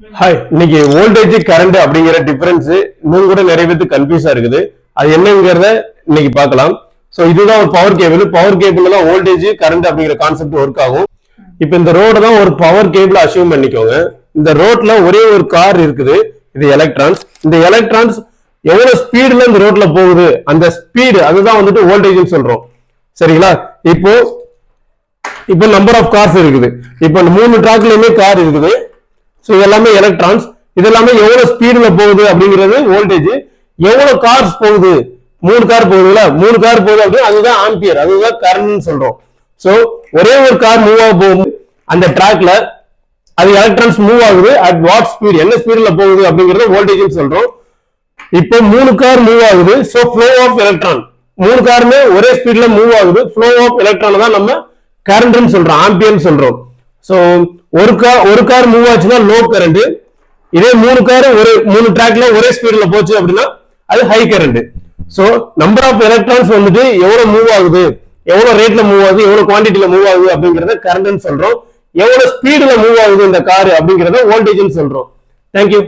Hi, இன்னைக்கு voltage current அப்படிங்கிற difference இன்னும் கூட நிறைய பேருக்கு கன்ஃபியூஸா இருக்குது. அது என்னங்கிறத இன்னைக்கு பார்க்கலாம். ஸோ இதுதான் ஒரு பவர் கேபிள். பவர் கேபிள் தான் வோல்டேஜ் கரண்ட் அப்படிங்கிற கான்செப்ட் ஒர்க் ஆகும். இப்போ இந்த ரோடு தான் ஒரு பவர் கேபிள் அசியூம் பண்ணிக்கோங்க. இந்த ரோட்ல ஒரே ஒரு கார் இருக்குது. இது எலக்ட்ரான்ஸ். இந்த எலக்ட்ரான்ஸ் எவ்வளவு ஸ்பீடுல இந்த ரோட்ல போகுது, அந்த ஸ்பீடு அதுதான் வந்துட்டு வோல்டேஜ் சொல்றோம். சரிங்களா? இப்போ நம்பர் ஆஃப் கார்ஸ் இருக்குது. இப்போ 3 ட்ராக்லயுமே கார் இருக்குது. ஸோ இதெல்லாமே எலக்ட்ரான்ஸ். இதெல்லாமே எவ்வளவு ஸ்பீடுல போகுது அப்படிங்கிறது வோல்டேஜ். எவ்வளவு கார்ஸ் போகுது, 3 கார் போகுதுல, 3 கார் போகுது அப்படின்னு அதுதான் ஆம்பியர், அதுதான் கரண்ட் சொல்றோம். ஸோ ஒரே ஒரு கார் மூவ் ஆக போகுது அந்த ட்ராக்ல, அது எலக்ட்ரான்ஸ் மூவ் ஆகுது. அட் வாட் ஸ்பீட், என்ன ஸ்பீட்ல போகுது அப்படிங்கறத வோல்டேஜ் சொல்றோம். இப்போ 3 கார் மூவ் ஆகுது. ஸோ ஃப்ளோ ஆஃப் எலக்ட்ரான், 3 காருமே ஒரே ஸ்பீட்ல மூவ் ஆகுது. ஃப்ளோ ஆஃப் எலக்ட்ரான் தான் நம்ம கரண்ட் சொல்றோம், ஆம்பியர் சொல்றோம். ஸோ ஒரு கார் மூவ் ஆச்சுன்னா லோ கரண்ட். இதே 3 கார் 3 ட்ராக்ல ஒரே ஸ்பீட்ல போச்சு அப்படின்னா அது high current. So number of electrons வந்துட்டு எவ்வளவு மூவ் ஆகுது, எவ்வளவு ரேட்ல மூவ் ஆகுது, எவ்வளவு குவான்டிட்டியில மூவ் ஆகுது அப்படிங்கறத கரண்ட் சொல்றோம். எவ்வளவு ஸ்பீட்ல மூவ் ஆகுது இந்த கார் அப்படிங்கறத வோல்டேஜ் சொல்றோம். தேங்க்யூ.